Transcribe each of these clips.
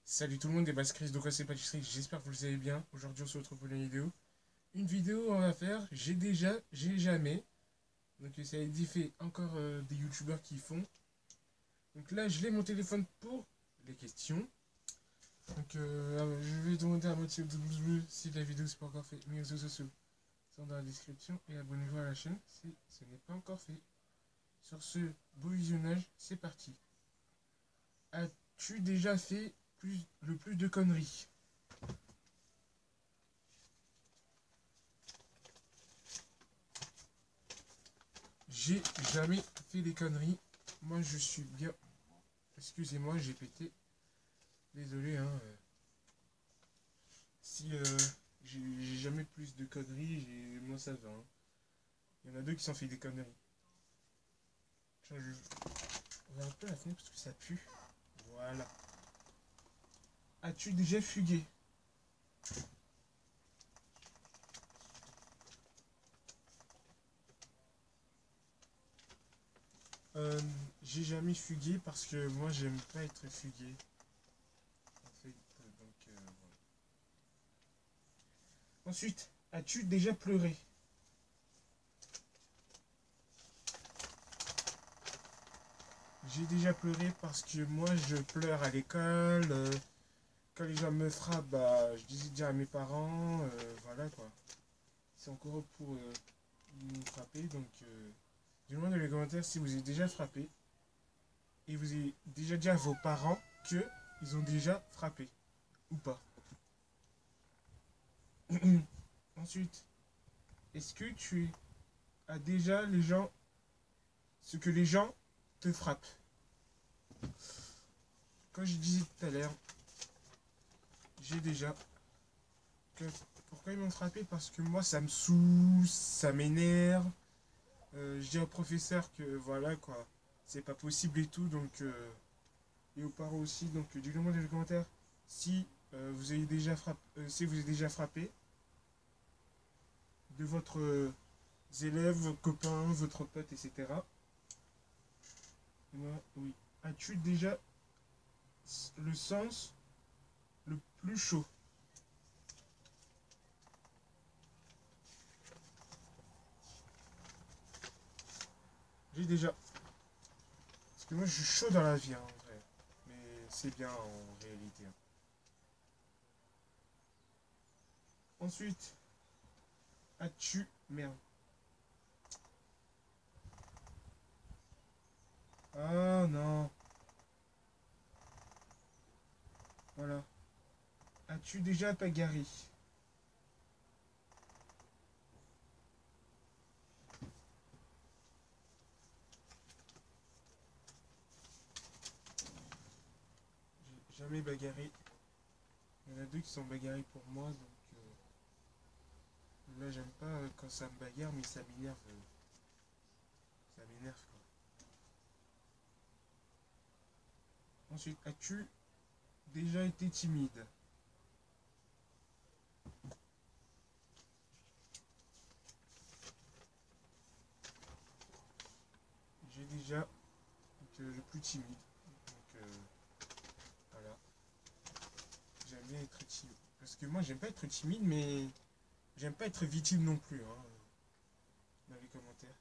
Salut tout le monde, et Chris de Cross et Pâtisserie, j'espère que vous allez bien. Aujourd'hui on se retrouve pour une vidéo. Une vidéo on va faire, j'ai jamais. Donc ça a été fait encore des youtubeurs qui font. Donc là je l'ai mon téléphone pour les questions. Donc je vais demander à Mathieu si la vidéo c'est pas encore fait. Mes réseaux sociaux sont dans la description et abonnez-vous à la chaîne si ce n'est pas encore fait. Sur ce beau visionnage, c'est parti. As-tu déjà fait le plus de conneries? J'ai jamais fait des conneries. Moi, je suis bien. Excusez-moi, j'ai pété. Désolé, hein. Si j'ai jamais plus de conneries, moi ça va. Hein. Il y en a deux qui s'en fait des conneries. Tiens, je ouvre un peu la fenêtre parce que ça pue. Voilà. As-tu déjà fugué? J'ai jamais fugué parce que moi j'aime pas être fugué. En fait, voilà. Ensuite, as-tu déjà pleuré? J'ai déjà pleuré parce que moi je pleure à l'école. Quand les gens me frappent, bah, je dis déjà à mes parents. Voilà quoi. C'est encore pour nous frapper. Donc, je demande dans les commentaires si vous êtes déjà frappé. Et vous avez déjà dit à vos parents que ils ont déjà frappé. Ou pas. Ensuite, est-ce que tu as déjà les gens. Ce que les gens te frappent? Comme je disais tout à l'heure, j'ai déjà que pourquoi ils m'ont frappé? Parce que moi ça me saoule, ça m'énerve. Je dis au professeur que voilà quoi, c'est pas possible et tout, donc et aux parents aussi, donc dites-le-moi dans les commentaires si vous avez déjà frappé, si vous êtes déjà frappé de votre élève, votre copain, votre pote, etc. Et moi, oui. As-tu déjà le sens le plus chaud? J'ai déjà. Parce que moi je suis chaud dans la vie hein, en vrai. Mais c'est bien en réalité. Hein. Ensuite, as-tu. Merde. Ah non. Voilà. As-tu déjà bagarré? J'ai jamais bagarré. Il y en a deux qui sont bagarrés pour moi, donc là j'aime pas quand ça me bagarre, mais ça m'énerve. Ça m'énerve quoi. Ensuite, as-tu déjà été timide? J'ai déjà le plus timide. Donc voilà. J'aime bien être timide. Parce que moi j'aime pas être timide, mais j'aime pas être victime non plus, hein, dans les commentaires.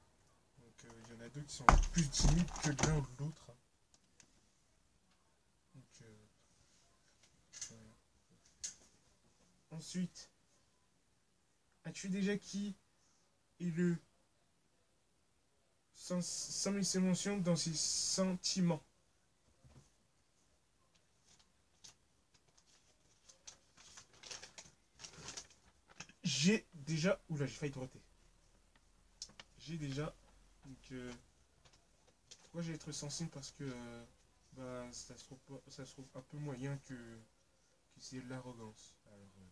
Donc il y en a deux qui sont plus timides que l'un ou l'autre. Hein. Donc voilà. Ensuite, as-tu déjà qui est le sans ses émotions dans ses sentiments? J'ai déjà. Oula, j'ai failli droiter. J'ai déjà. Donc, pourquoi j'ai être sensible? Parce que bah, ça se trouve un peu moyen que c'est l'arrogance. Alors, voilà.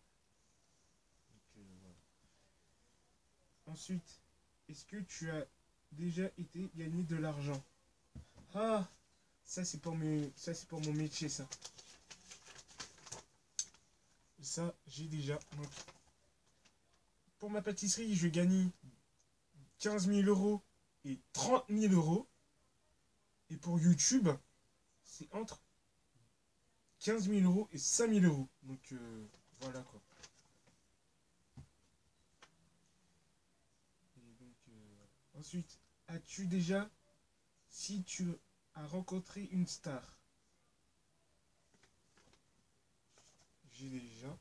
Ensuite, est-ce que tu as déjà été gagné de l'argent? Ah, ça c'est pour mon métier ça. Ça j'ai déjà. Donc, pour ma pâtisserie, je gagne 15 000 euros et 30 000 euros. Et pour YouTube, c'est entre 15 000 euros et 5 000 euros. Donc voilà quoi. Et donc, ensuite, as-tu déjà, si tu as rencontré une star? J'ai déjà.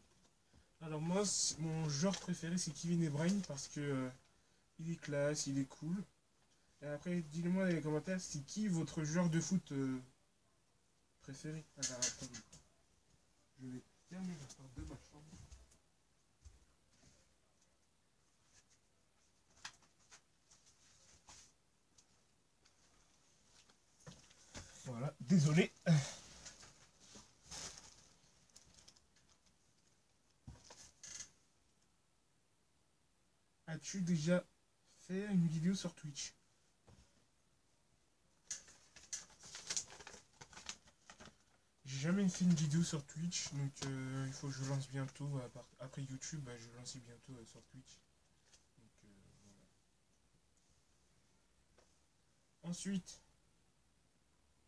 Alors moi, mon genre préféré c'est Kevin De Bruyne parce que il est classe, il est cool. Et après, dites-moi dans les commentaires, c'est qui votre joueur de foot préféré? Alors attendez, je vais fermer la porte de ma chambre. Voilà, désolé. As-tu déjà fait une vidéo sur Twitch? J'ai jamais fait une vidéo sur Twitch, donc il faut que je lance bientôt. Après YouTube, bah, je vais lancer bientôt sur Twitch. Donc, voilà. Ensuite,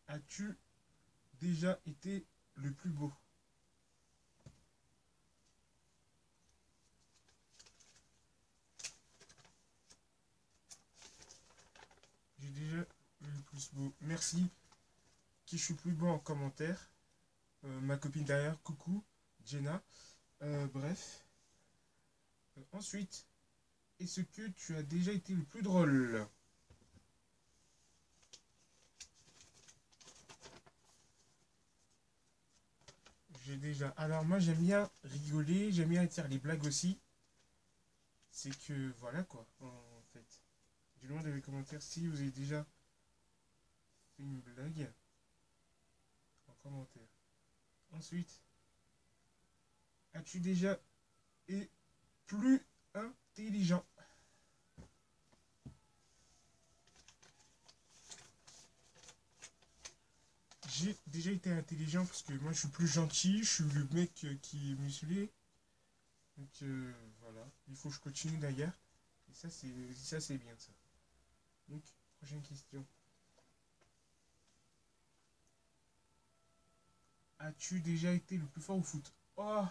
as-tu déjà été le plus beau? J'ai déjà le plus beau. Merci. Qui je suis plus beau en commentaire. Ma copine derrière, coucou, Jenna. Bref. Ensuite, est-ce que tu as déjà été le plus drôle? J'ai déjà. Alors moi j'aime bien rigoler, j'aime bien faire les blagues aussi. C'est que voilà quoi, en fait. Dis-le moi dans les commentaires si vous avez déjà fait une blague en commentaire. Ensuite, as-tu déjà été plus intelligent? J'ai déjà été intelligent parce que moi je suis plus gentil, je suis le mec qui est musclé. Donc voilà, il faut que je continue d'ailleurs. Et ça c'est bien ça. Donc, prochaine question. As-tu déjà été le plus fort au foot? Oh,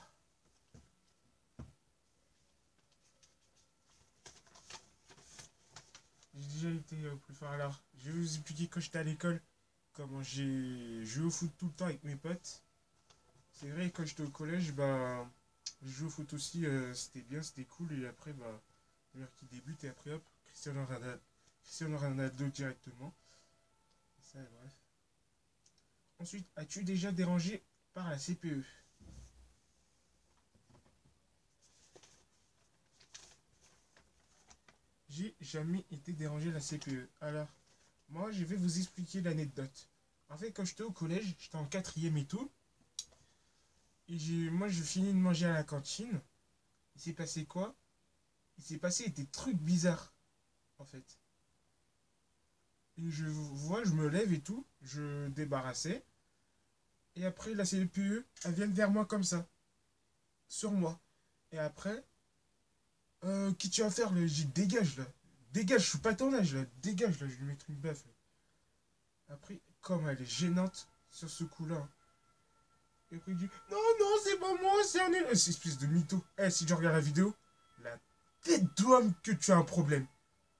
j'ai déjà été le plus fort. Alors, je vais vous expliquer quand j'étais à l'école comment j'ai joué au foot tout le temps avec mes potes. C'est vrai, quand j'étais au collège, bah, je jouais au foot aussi, c'était bien, c'était cool. Et après, bah, le meilleur qui débute et après, hop, Cristiano Ronaldo directement. Et ça, bref. Ensuite, as-tu déjà dérangé par la CPE? J'ai jamais été dérangé la CPE. Alors, moi, je vais vous expliquer l'anecdote. En fait, quand j'étais au collège, j'étais en quatrième et tout. Et moi, je finis de manger à la cantine. Il s'est passé quoi? Il s'est passé des trucs bizarres, en fait. Et je vois, je me lève et tout. Je débarrassais. Et après, la CPE, elle vient vers moi comme ça. Sur moi. Et après, qui tu vas faire là? J'ai dit, dégage là. Dégage, je suis pas ton âge là. Dégage là, je vais lui mettre une baffe. Après, comme elle est gênante sur ce coup-là. Et après, il dit, non, non, c'est pas moi, c'est un élève. C'est espèce de mytho. Eh, si tu regardes la vidéo, la tête d'homme que tu as un problème,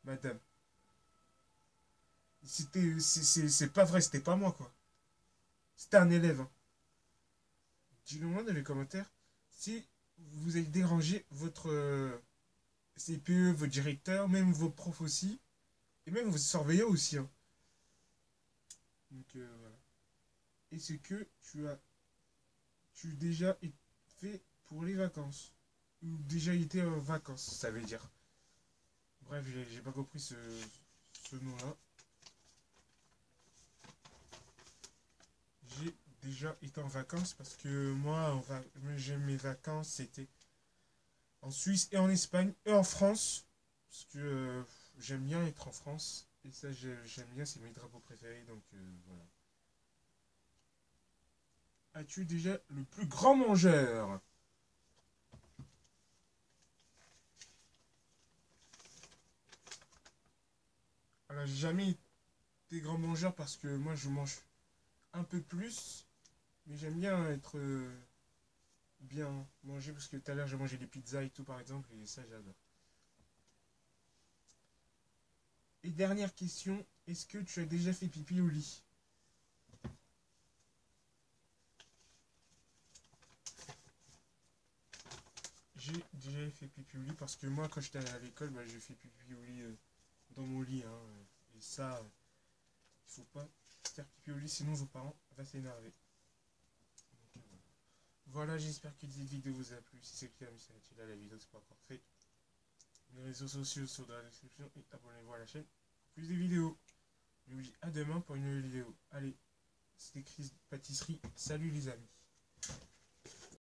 madame. C'est pas vrai, c'était pas moi, quoi. C'était un élève, hein. Dis-le moi dans les commentaires si vous avez dérangé votre CPE, votre directeur, même vos profs aussi, et même vos surveillants aussi, hein. Donc voilà. Et c'est que tu déjà fait pour les vacances. Ou déjà été en vacances, ça veut dire. Bref, j'ai pas compris ce nom-là. J'ai déjà été en vacances parce que moi, j'aime mes vacances, c'était en Suisse et en Espagne et en France. Parce que j'aime bien être en France. Et ça, j'aime bien, c'est mes drapeaux préférés. Donc voilà. As-tu déjà le plus grand mangeur? Alors, j'ai jamais été grand mangeur parce que moi, je mange un peu plus. Mais j'aime bien être bien mangé parce que tout à l'heure j'ai mangé des pizzas et tout par exemple et ça j'adore. Et dernière question, est-ce que tu as déjà fait pipi au lit? J'ai déjà fait pipi au lit parce que moi quand j'étais à l'école, bah, j'ai fait pipi au lit dans mon lit. Hein, et ça, il faut pas faire pipi au lit sinon vos parents vont s'énerver. Donc, voilà, j'espère que cette vidéo vous a plu. Si c'est le cas, mettez là la vidéo, c'est pas encore fait. Mes réseaux sociaux sont dans la description et abonnez-vous à la chaîne pour plus de vidéos. Je vous dis à demain pour une nouvelle vidéo. Allez, c'était Chris Pâtisserie. Salut les amis.